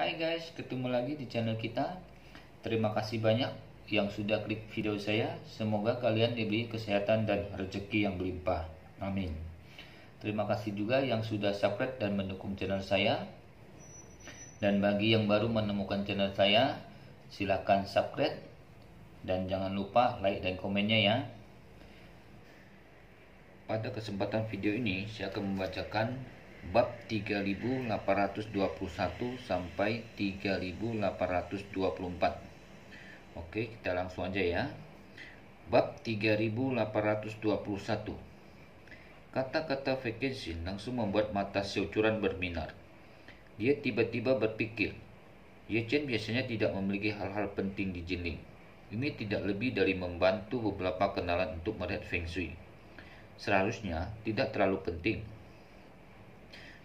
Hai guys, ketemu lagi di channel kita. Terima kasih banyak yang sudah klik video saya. Semoga kalian diberi kesehatan dan rezeki yang berlimpah. Amin. Terima kasih juga yang sudah subscribe dan mendukung channel saya. Dan bagi yang baru menemukan channel saya, silakan subscribe dan jangan lupa like dan komennya ya. Pada kesempatan video ini saya akan membacakan bab 3821 sampai 3824. Oke, kita langsung aja ya. Bab 3821. Kata-kata Vacancy langsung membuat mata Xiao Churan berbinar. Dia tiba-tiba berpikir, Ye Chen biasanya tidak memiliki hal-hal penting di Jinling. Ini tidak lebih dari membantu beberapa kenalan untuk melihat Feng Shui. Seharusnya tidak terlalu penting.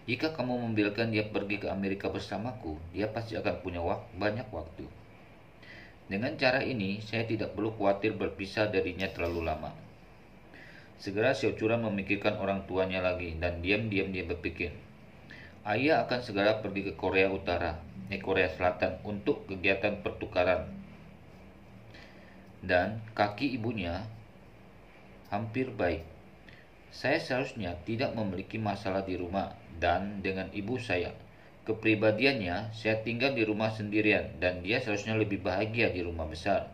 Jika kamu membiarkan dia pergi ke Amerika bersamaku, dia pasti akan punya banyak waktu. Dengan cara ini, saya tidak perlu khawatir berpisah darinya terlalu lama. Segera Xiao Churan memikirkan orang tuanya lagi, dan diam-diam dia berpikir, ayah akan segera pergi ke Korea Selatan untuk kegiatan pertukaran. Dan kaki ibunya hampir baik. Saya seharusnya tidak memiliki masalah di rumah dan dengan ibu saya. Kepribadiannya, saya tinggal di rumah sendirian dan dia seharusnya lebih bahagia di rumah besar.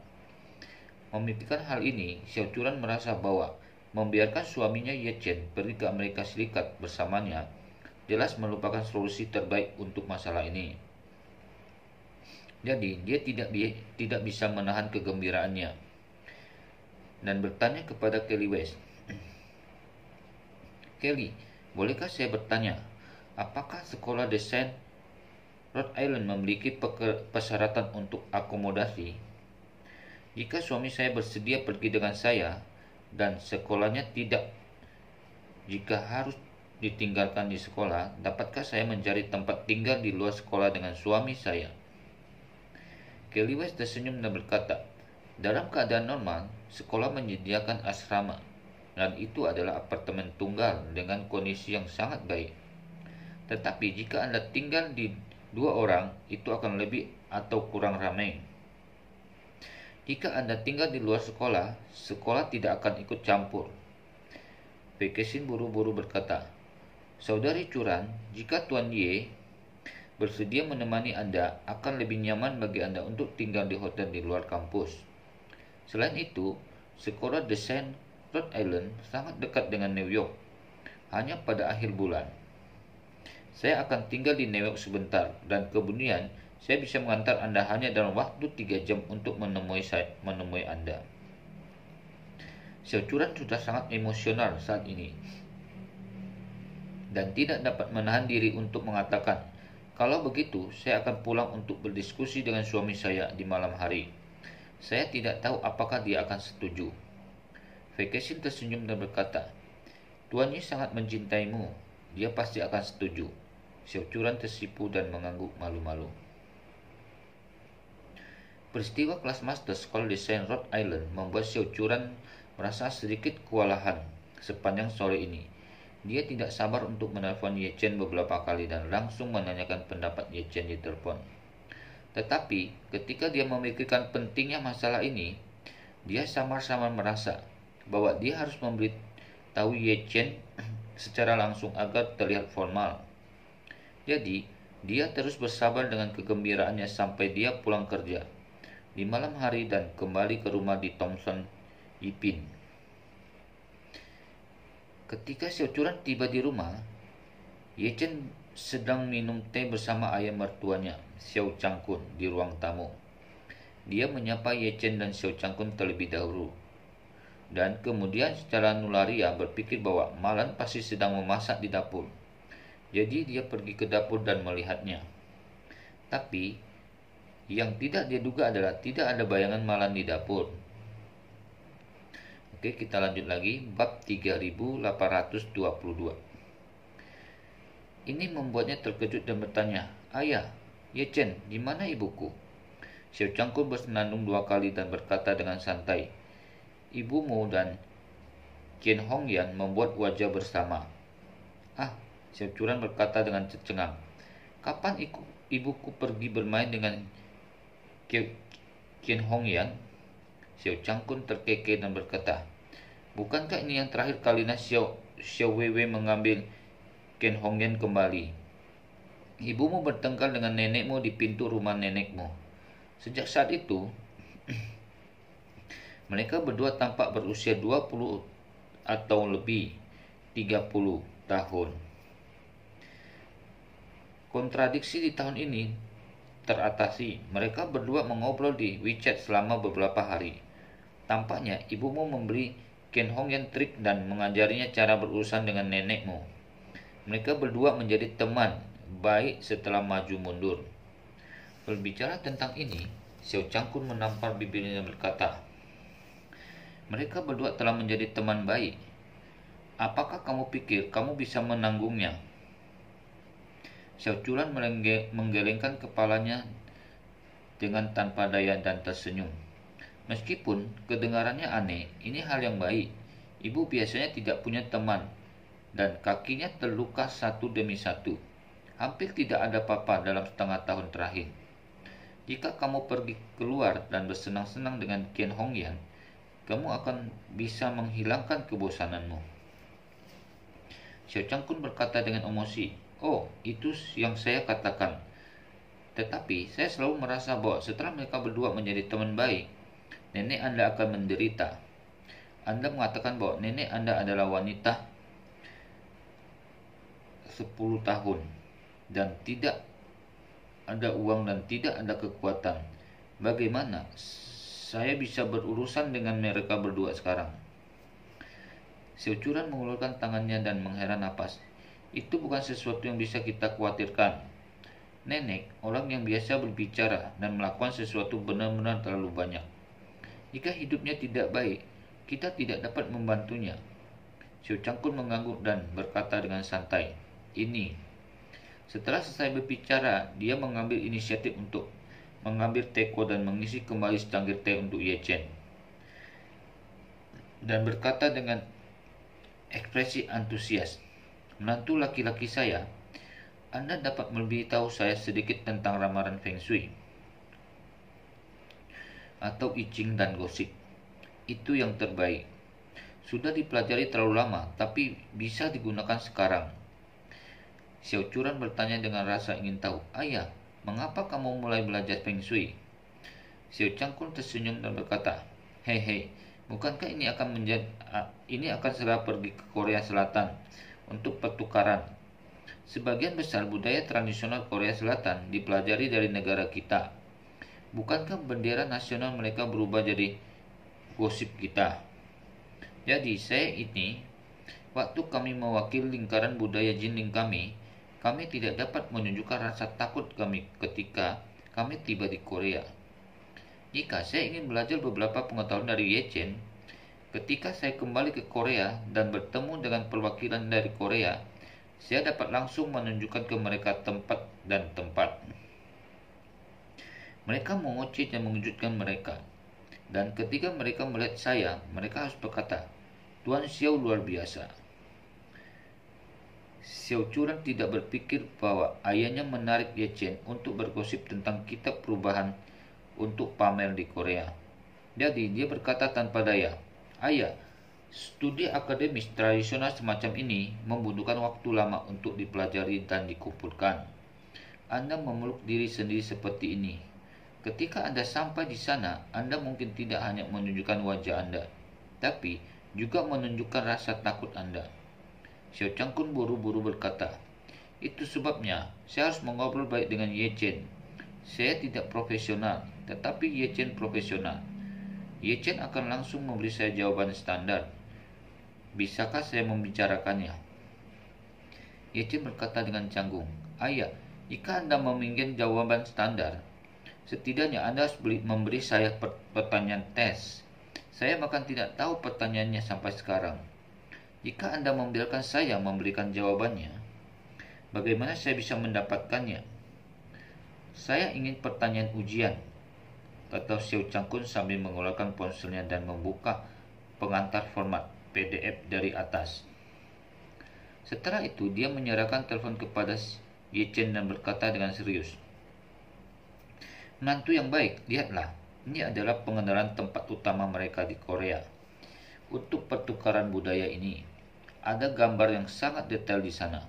Memikirkan hal ini, Xiao Churan merasa bahwa membiarkan suaminya Ye Chen pergi ke Amerika Serikat bersamanya jelas merupakan solusi terbaik untuk masalah ini. Jadi, dia tidak bisa menahan kegembiraannya dan bertanya kepada Kelly West, Kelly, bolehkah saya bertanya, apakah sekolah desain Rhode Island memiliki persyaratan untuk akomodasi? Jika suami saya bersedia pergi dengan saya dan sekolahnya tidak, jika harus ditinggalkan di sekolah, dapatkah saya mencari tempat tinggal di luar sekolah dengan suami saya? Kelly West tersenyum dan berkata, dalam keadaan normal, sekolah menyediakan asrama, dan itu adalah apartemen tunggal dengan kondisi yang sangat baik. Tetapi jika Anda tinggal di 2 orang, itu akan lebih atau kurang ramai. Jika Anda tinggal di luar sekolah, sekolah tidak akan ikut campur. Vacancy buru-buru berkata, Saudari Churan, jika Tuan Ye bersedia menemani Anda, akan lebih nyaman bagi Anda untuk tinggal di hotel di luar kampus. Selain itu, sekolah desain Rhode Island sangat dekat dengan New York, hanya pada akhir bulan. Saya akan tinggal di New York sebentar, dan kemudian saya bisa mengantar Anda hanya dalam waktu 3 jam untuk menemui Anda. Xiao Churan sudah sangat emosional saat ini, dan tidak dapat menahan diri untuk mengatakan, kalau begitu, saya akan pulang untuk berdiskusi dengan suami saya di malam hari. Saya tidak tahu apakah dia akan setuju. Vacancy tersenyum dan berkata, Tuan Ye sangat mencintaimu. Dia pasti akan setuju. Xiao Churan tersipu dan mengangguk malu-malu. Peristiwa kelas master sekolah desain Rhode Island membuat Xiao Churan merasa sedikit kewalahan sepanjang sore ini. Dia tidak sabar untuk menelpon Ye Chen beberapa kali dan langsung menanyakan pendapat Ye Chen di telepon. Tetapi ketika dia memikirkan pentingnya masalah ini, dia samar-samar merasa bahwa dia harus memberitahu Ye Chen secara langsung agar terlihat formal. Jadi, dia terus bersabar dengan kegembiraannya sampai dia pulang kerja di malam hari dan kembali ke rumah di Thompson Yipin. Ketika Xiao Churan tiba di rumah, Ye Chen sedang minum teh bersama ayah mertuanya, Xiao Changkun, di ruang tamu. Dia menyapa Ye Chen dan Xiao Changkun terlebih dahulu. Dan kemudian secara nularia berpikir bahwa Malan pasti sedang memasak di dapur. Jadi dia pergi ke dapur dan melihatnya. Tapi yang tidak dia duga adalah tidak ada bayangan Malan di dapur. Oke, kita lanjut lagi. Bab 3822. Ini membuatnya terkejut dan bertanya, Ayah, Ye Chen, di mana ibuku? Xiao Changkun bersenandung 2 kali dan berkata dengan santai, Ibumu dan Qian Hongyan membuat wajah bersama. Ah, Xiao Churan berkata dengan cengang, kapan ibuku pergi bermain dengan Qian Hongyan?" Xiao Changkun terkekeh dan berkata, "Bukankah ini yang terakhir kalinya Xiao Weiwei mengambil Qian Hongyan kembali? Ibumu bertengkar dengan nenekmu di pintu rumah nenekmu. Sejak saat itu, mereka berdua tampak berusia 20 atau lebih 30 tahun. Kontradiksi di tahun ini teratasi. Mereka berdua mengobrol di WeChat selama beberapa hari. Tampaknya ibumu memberi Qian Hongyan trik dan mengajarinya cara berurusan dengan nenekmu. Mereka berdua menjadi teman baik setelah maju mundur." Berbicara tentang ini, Xiao Changkun menampar bibirnya dan berkata, "Mereka berdua telah menjadi teman baik. Apakah kamu pikir kamu bisa menanggungnya?" Xiao Churan menggelengkan kepalanya dengan tanpa daya dan tersenyum. "Meskipun kedengarannya aneh, ini hal yang baik. Ibu biasanya tidak punya teman, dan kakinya terluka satu demi satu. Hampir tidak ada apa-apa dalam setengah tahun terakhir. Jika kamu pergi keluar dan bersenang-senang dengan Qian Hongyan, kamu akan bisa menghilangkan kebosananmu." Xiao Changkun berkata dengan emosi, "Oh, itu yang saya katakan. Tetapi saya selalu merasa bahwa setelah mereka berdua menjadi teman baik, nenek Anda akan menderita. Anda mengatakan bahwa nenek Anda adalah wanita 10 tahun dan tidak ada uang dan tidak ada kekuatan. Bagaimana saya bisa berurusan dengan mereka berdua sekarang?" Xiao Churan mengulurkan tangannya dan menghela napas. "Itu bukan sesuatu yang bisa kita khawatirkan. Nenek, orang yang biasa berbicara dan melakukan sesuatu benar-benar terlalu banyak. Jika hidupnya tidak baik, kita tidak dapat membantunya." Xiao Changkun mengangguk dan berkata dengan santai, "Ini." Setelah selesai berbicara, dia mengambil inisiatif untuk mengambil teko dan mengisi kembali secangkir teh untuk Ye Chen, dan berkata dengan ekspresi antusias, "Menantu laki-laki saya, Anda dapat memberitahu saya sedikit tentang ramalan Feng Shui atau I Ching dan gosip. Itu yang terbaik. Sudah dipelajari terlalu lama, tapi bisa digunakan sekarang." Xiao Churan bertanya dengan rasa ingin tahu, "Ayah, mengapa kamu mulai belajar Feng Shui?" Xiao Changkun tersenyum dan berkata, "Hei, bukankah ini akan segera pergi ke Korea Selatan untuk pertukaran? Sebagian besar budaya tradisional Korea Selatan dipelajari dari negara kita. Bukankah bendera nasional mereka berubah jadi gosip kita? Jadi waktu kami mewakili lingkaran budaya Jinling kami tidak dapat menunjukkan rasa takut kami ketika kami tiba di Korea. Jika saya ingin belajar beberapa pengetahuan dari Ye Chen, ketika saya kembali ke Korea dan bertemu dengan perwakilan dari Korea, saya dapat langsung menunjukkan ke mereka tempat dan tempat. Mereka mengoceh dan mengejutkan mereka. Dan ketika mereka melihat saya, mereka harus berkata, 'Tuan Xiao luar biasa.'" Xiao Churan tidak berpikir bahwa ayahnya menarik Ye Chen untuk bergosip tentang kitab perubahan untuk pamer di Korea. Jadi dia berkata tanpa daya, "Ayah, studi akademis tradisional semacam ini membutuhkan waktu lama untuk dipelajari dan dikumpulkan. Anda memeluk diri sendiri seperti ini. Ketika Anda sampai di sana, Anda mungkin tidak hanya menunjukkan wajah Anda, tapi juga menunjukkan rasa takut Anda." Xiao Changkun buru-buru berkata, "Itu sebabnya saya harus mengobrol baik dengan Ye Chen. Saya tidak profesional, tetapi Ye Chen profesional. Ye Chen akan langsung memberi saya jawaban standar. Bisakah saya membicarakannya?" Ye Chen berkata dengan canggung, "Ayah, jika Anda menginginkan jawaban standar, setidaknya Anda harus memberi saya pertanyaan tes. Saya bahkan tidak tahu pertanyaannya sampai sekarang. Jika Anda membiarkan saya memberikan jawabannya, bagaimana saya bisa mendapatkannya? Saya ingin pertanyaan ujian," kata Xiao Changkun sambil mengeluarkan ponselnya dan membuka pengantar format PDF dari atas. Setelah itu dia menyerahkan telepon kepada Ye Chen dan berkata dengan serius, Menantu yang baik, lihatlah. Ini adalah pengenalan tempat utama mereka di Korea. Untuk pertukaran budaya ini, ada gambar yang sangat detail di sana.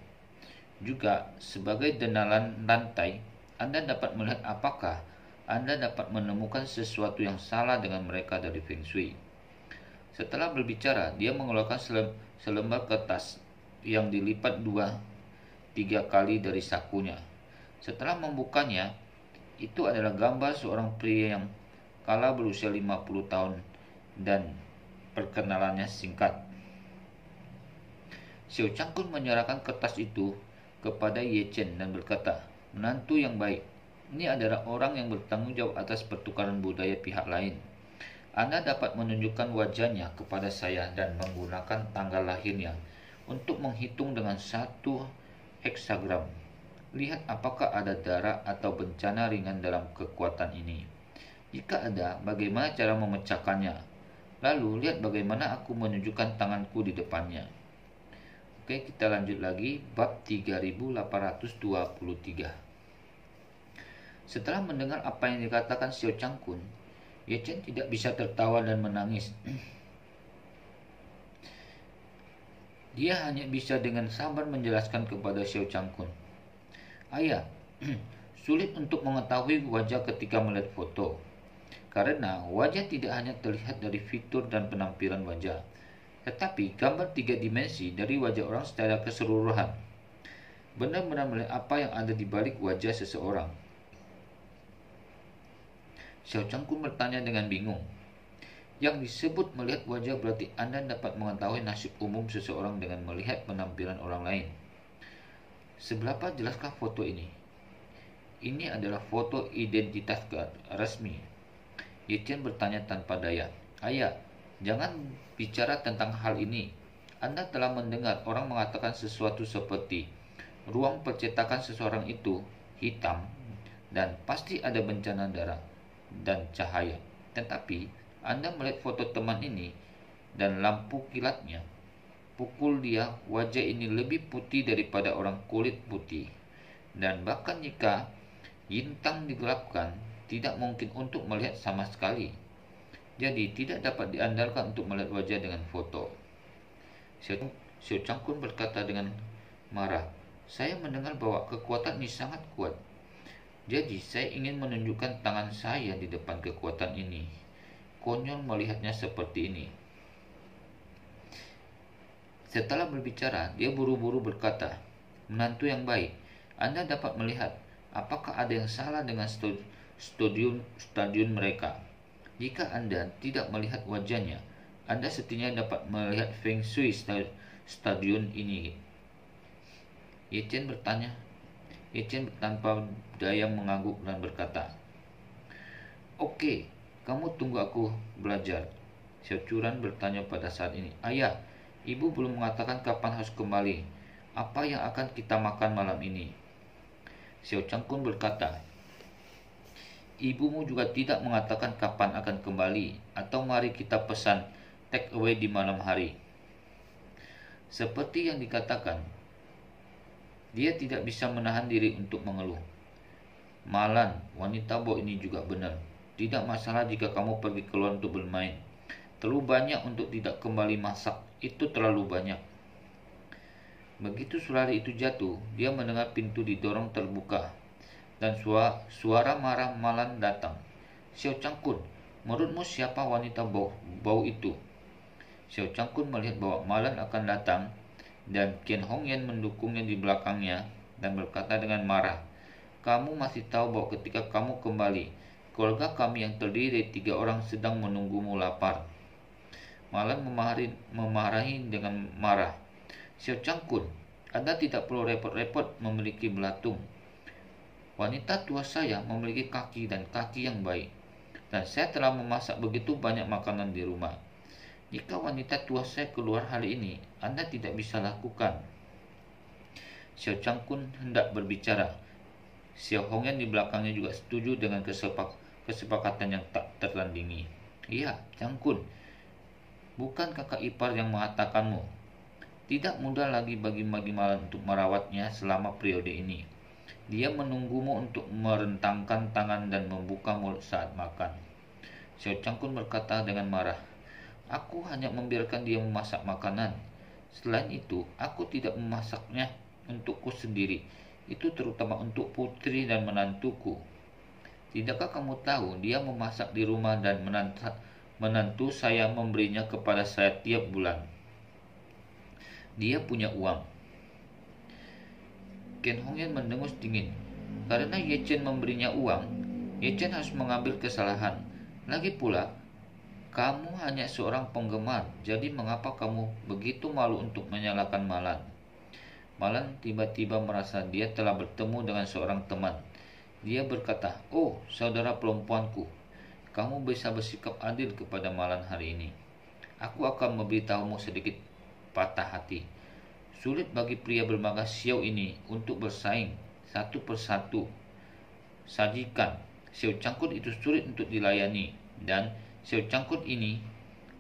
Juga, sebagai denalan lantai, Anda dapat melihat apakah Anda dapat menemukan sesuatu yang salah dengan mereka dari Feng Shui. Setelah berbicara, dia mengeluarkan selembar kertas yang dilipat 2-3 kali dari sakunya. Setelah membukanya, itu adalah gambar seorang pria yang kala berusia 50 tahun dan perkenalannya singkat. Xiao Changkun menyerahkan kertas itu kepada Ye Chen dan berkata, menantu yang baik, ini adalah orang yang bertanggung jawab atas pertukaran budaya pihak lain. Anda dapat menunjukkan wajahnya kepada saya dan menggunakan tanggal lahirnya untuk menghitung dengan 1 heksagram. Lihat apakah ada darah atau bencana ringan dalam kekuatan ini. Jika ada, bagaimana cara memecahkannya? Lalu lihat bagaimana aku menunjukkan tanganku di depannya. Oke, kita lanjut lagi, bab 3823. Setelah mendengar apa yang dikatakan Xiao Changkun, Ye Chen tidak bisa tertawa dan menangis. Dia hanya bisa dengan sabar menjelaskan kepada Xiao Changkun, ayah, sulit untuk mengetahui wajah ketika melihat foto. Karena wajah tidak hanya terlihat dari fitur dan penampilan wajah, tetapi gambar 3 dimensi dari wajah orang secara keseluruhan. Benar-benar melihat apa yang ada di balik wajah seseorang. Xiao Changkun bertanya dengan bingung. Yang disebut melihat wajah berarti Anda dapat mengetahui nasib umum seseorang dengan melihat penampilan orang lain. Seberapa jelaskah foto ini? Ini adalah foto identitas resmi. Ye Chen bertanya tanpa daya. Ayah, jangan bicara tentang hal ini. Anda telah mendengar orang mengatakan sesuatu seperti ruang percetakan seseorang itu hitam dan pasti ada bencana darah dan cahaya. Tetapi Anda melihat foto teman ini dan lampu kilatnya. Pukul dia, wajah ini lebih putih daripada orang kulit putih. Dan bahkan jika bintang digelapkan, tidak mungkin untuk melihat sama sekali. Jadi tidak dapat diandalkan untuk melihat wajah dengan foto. Xiao Changkun berkata dengan marah, saya mendengar bahwa kekuatan ini sangat kuat. Jadi saya ingin menunjukkan tangan saya di depan kekuatan ini. Konyol melihatnya seperti ini. Setelah berbicara, dia buru-buru berkata, menantu yang baik, Anda dapat melihat apakah ada yang salah dengan stadion mereka. Jika Anda tidak melihat wajahnya, Anda setidaknya dapat melihat Feng Shui stadion ini. Ye Chen bertanya. Ye Chen tanpa daya mengangguk dan berkata, Oke, kamu tunggu aku belajar. Xiao Churan bertanya pada saat ini, ayah, ibu belum mengatakan kapan harus kembali. Apa yang akan kita makan malam ini? Xiao Changkun berkata, ibumu juga tidak mengatakan kapan akan kembali, atau mari kita pesan take away di malam hari. Seperti yang dikatakan, dia tidak bisa menahan diri untuk mengeluh. Malan, wanita Bo ini juga benar. Tidak masalah jika kamu pergi keluar untuk bermain. Terlalu banyak untuk tidak kembali masak. Itu terlalu banyak. Begitu suara itu jatuh, dia mendengar pintu didorong terbuka dan suara marah Malan datang. Xiao Changkun, menurutmu siapa wanita bau itu? Xiao Changkun melihat bahwa Malan akan datang dan Qian Hongyan mendukungnya di belakangnya dan berkata dengan marah, kamu masih tahu bahwa ketika kamu kembali, keluarga kami yang terdiri dari 3 orang sedang menunggumu lapar. Malan memarahi dengan marah. Xiao Changkun, Anda tidak perlu repot-repot memiliki belatung. Wanita tua saya memiliki kaki dan kaki yang baik, dan saya telah memasak begitu banyak makanan di rumah. Jika wanita tua saya keluar hari ini, Anda tidak bisa lakukan. Xiao Changkun hendak berbicara. Xiao Hongyan di belakangnya juga setuju dengan kesepakatan yang tak tertandingi. Iya, Changkun, bukan kakak ipar yang mengatakanmu. Tidak mudah lagi bagi Malan untuk merawatnya selama periode ini. Dia menunggumu untuk merentangkan tangan dan membuka mulut saat makan. Xiao Changkun berkata dengan marah, aku hanya membiarkan dia memasak makanan. Selain itu, aku tidak memasaknya untukku sendiri. Itu terutama untuk putri dan menantuku. Tidakkah kamu tahu dia memasak di rumah dan menantu saya memberinya kepada saya tiap bulan. Dia punya uang. Ken Hongyan mendengus dingin. Karena Ye Chen memberinya uang, Ye Chen harus mengambil kesalahan. Lagi pula, kamu hanya seorang penggemar, jadi mengapa kamu begitu malu untuk menyalahkan Malan? Malan tiba-tiba merasa dia telah bertemu dengan seorang teman. Dia berkata, oh saudara perempuanku, kamu bisa bersikap adil kepada Malan hari ini. Aku akan memberitahumu sedikit patah hati. Sulit bagi pria bermangga Xiao ini untuk bersaing satu persatu. Sajikan Xiao Cangkut itu sulit untuk dilayani, dan Xiao Cangkut ini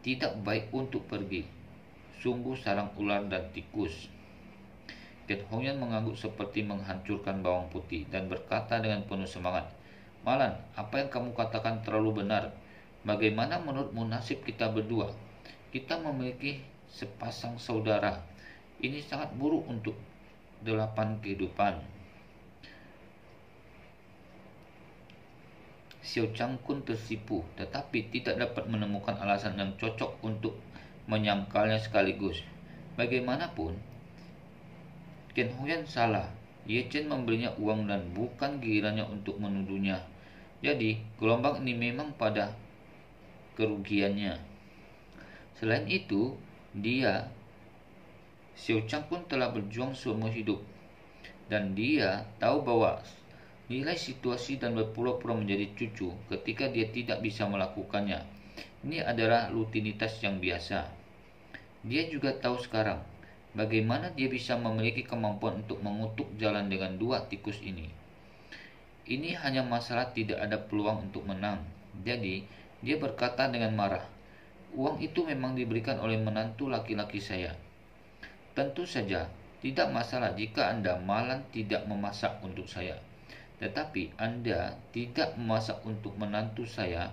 tidak baik untuk pergi. Sungguh sarang ular dan tikus. Ken Hongyan mengangguk seperti menghancurkan bawang putih dan berkata dengan penuh semangat, Malan, apa yang kamu katakan terlalu benar. Bagaimana menurutmu nasib kita berdua? Kita memiliki sepasang saudara. Ini sangat buruk untuk 8 kehidupan. Xiao Changkun tersipu, tetapi tidak dapat menemukan alasan yang cocok untuk menyangkalnya sekaligus. Bagaimanapun, Ken Hongyan salah. Ye Chen memberinya uang dan bukan gilirannya untuk menuduhnya. Jadi, gelombang ini memang pada kerugiannya. Selain itu, Xiao Changkun telah berjuang seumur hidup, dan dia tahu bahwa nilai situasi dan berpura-pura menjadi cucu ketika dia tidak bisa melakukannya. Ini adalah rutinitas yang biasa. Dia juga tahu sekarang bagaimana dia bisa memiliki kemampuan untuk mengutuk jalan dengan 2 tikus ini. Ini hanya masalah tidak ada peluang untuk menang. Jadi, dia berkata dengan marah, uang itu memang diberikan oleh menantu laki-laki saya. Tentu saja, tidak masalah jika Anda malah tidak memasak untuk saya. Tetapi Anda tidak memasak untuk menantu saya.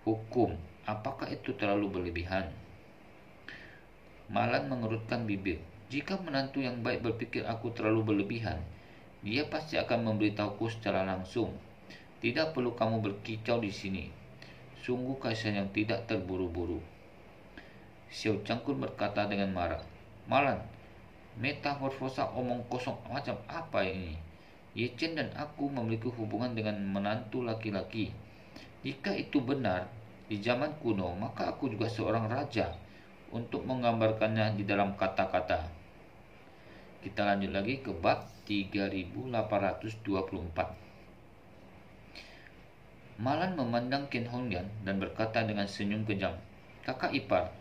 Hukum, apakah itu terlalu berlebihan? Malan mengerutkan bibir. Jika menantu yang baik berpikir aku terlalu berlebihan, dia pasti akan memberitahuku secara langsung. Tidak perlu kamu berkicau di sini. Sungguh kaisar yang tidak terburu-buru. Xiao Changkun berkata dengan marah, Malan, metamorfosa omong kosong macam apa ini? Ye Chen dan aku memiliki hubungan dengan menantu laki-laki. Jika itu benar, di zaman kuno, maka aku juga seorang raja untuk menggambarkannya di dalam kata-kata. Kita lanjut lagi ke bab 3824. Malan memandang Ken Hongyan dan berkata dengan senyum kejam, Kakak ipar,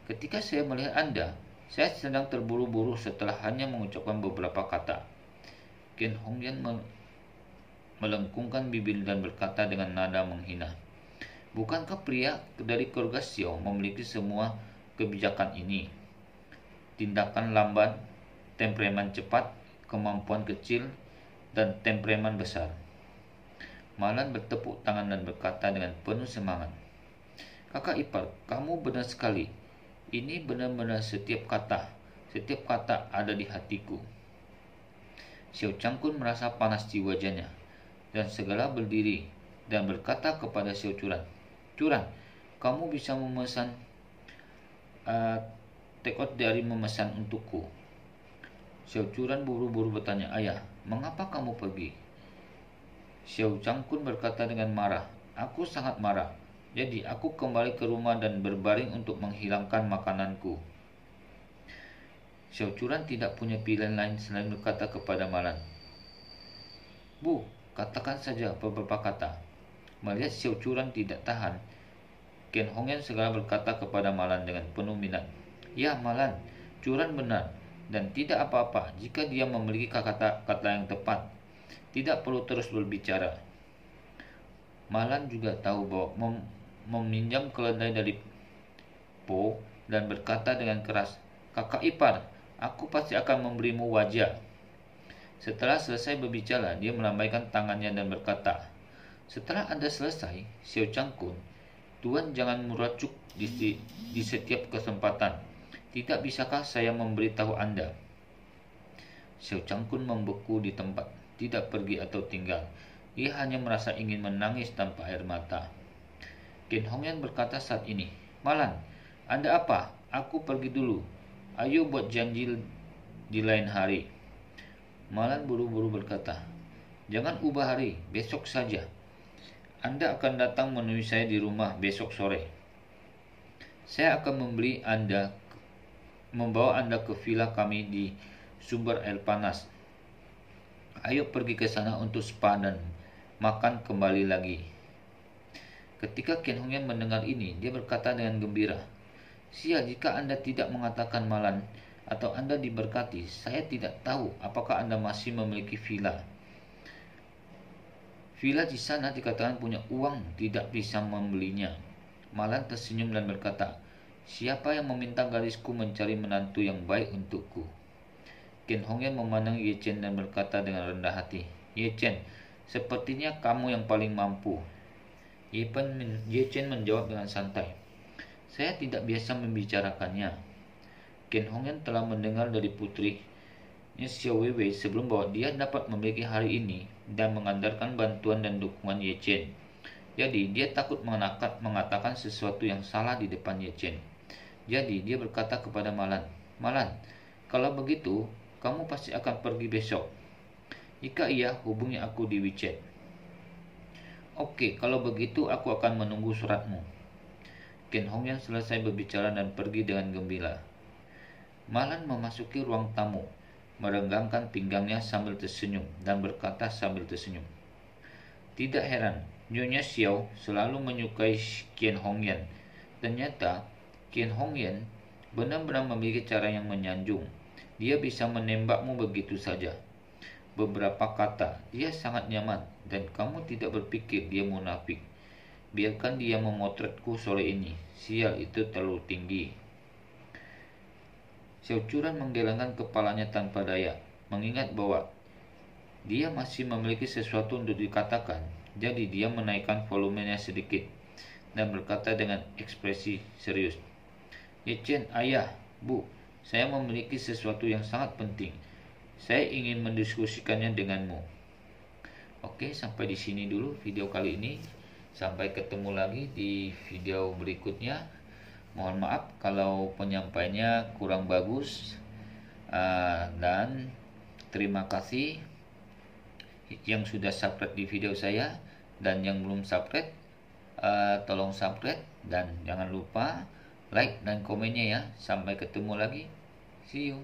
ketika saya melihat Anda, saya sedang terburu-buru setelah hanya mengucapkan beberapa kata. Ken Hongyan melengkungkan bibir dan berkata dengan nada menghina, bukankah pria dari keluarga Xiao memiliki semua kebijakan ini? Tindakan lamban, temperamen cepat, kemampuan kecil, dan temperamen besar. Malan bertepuk tangan dan berkata dengan penuh semangat, Kakak ipar, kamu benar sekali. Ini benar-benar setiap kata ada di hatiku. Xiao Changkun merasa panas di wajahnya dan segera berdiri dan berkata kepada Xiao Curan, Curan, kamu bisa memesan tekot dari memesan untukku. Xiao Curan buru-buru bertanya, Ayah, mengapa kamu pergi? Xiao Changkun berkata dengan marah, aku sangat marah. Jadi aku kembali ke rumah dan berbaring untuk menghilangkan makananku. Xiao Curan tidak punya pilihan lain selain berkata kepada Malan, Bu, katakan saja beberapa kata. Melihat Xiao Curan tidak tahan, Ken Hongyan segera berkata kepada Malan dengan penuh minat, Ya Malan, Curan benar, dan tidak apa-apa jika dia memiliki kata-kata yang tepat. Tidak perlu terus berbicara. Malan juga tahu bahwa meminjam keledai dari Po dan berkata dengan keras, Kakak ipar, aku pasti akan memberimu wajah. Setelah selesai berbicara, dia melambaikan tangannya dan berkata, "Setelah Anda selesai, Xiao Changkun, Tuan jangan meracuk di setiap kesempatan. Tidak bisakah saya memberitahu Anda?" Xiao Changkun membeku di tempat, tidak pergi atau tinggal. Dia hanya merasa ingin menangis tanpa air mata. Ken Hongyan berkata saat ini, "Malan, Anda apa? Aku pergi dulu. Ayo buat janji di lain hari." Malan buru-buru berkata, "Jangan ubah hari, besok saja. Anda akan datang menemui saya di rumah besok sore. Saya akan membawa Anda ke villa kami di sumber air panas. Ayo pergi ke sana untuk spa dan makan kembali lagi." Ketika Ken Hongyan mendengar ini, dia berkata dengan gembira, "Sia, jika Anda tidak mengatakan Malan atau Anda diberkati, saya tidak tahu apakah Anda masih memiliki villa. Villa di sana dikatakan punya uang, tidak bisa membelinya." Malan tersenyum dan berkata, "Siapa yang meminta gadisku mencari menantu yang baik untukku?" Ken Hongyan memandang Ye Chen dan berkata dengan rendah hati, "Ye Chen, sepertinya kamu yang paling mampu." Ye Chen menjawab dengan santai, "Saya tidak biasa membicarakannya." Ken Hongyan telah mendengar dari putrinya Xiao Weiwei sebelum bahwa dia dapat memiliki hari ini dan mengandalkan bantuan dan dukungan Ye Chen. Jadi dia takut mengatakan sesuatu yang salah di depan Ye Chen. Jadi dia berkata kepada Malan, "Malan, kalau begitu kamu pasti akan pergi besok. Jika iya, hubungi aku di WeChat." "Oke, kalau begitu aku akan menunggu suratmu." Ken Hongyan selesai berbicara dan pergi dengan gembira. Malan memasuki ruang tamu, merenggangkan pinggangnya sambil tersenyum dan berkata sambil tersenyum, "Tidak heran, Nyonya Xiao selalu menyukai Ken Hongyan. Ternyata Ken Hongyan benar-benar memiliki cara yang menyanjung. Dia bisa menembakmu begitu saja. Beberapa kata, dia sangat nyaman dan kamu tidak berpikir dia munafik. Biarkan dia memotretku sore ini. Sial, itu terlalu tinggi." Xiao Churan menggelengkan kepalanya tanpa daya, mengingat bahwa dia masih memiliki sesuatu untuk dikatakan. Jadi dia menaikkan volumenya sedikit dan berkata dengan ekspresi serius, "Ye Chen, ayah, bu, saya memiliki sesuatu yang sangat penting. Saya ingin mendiskusikannya denganmu." Oke, sampai di sini dulu video kali ini. Sampai ketemu lagi di video berikutnya. Mohon maaf kalau penyampaiannya kurang bagus. Dan terima kasih yang sudah subscribe di video saya. Dan yang belum subscribe, tolong subscribe. Dan jangan lupa like dan komennya ya. Sampai ketemu lagi. See you.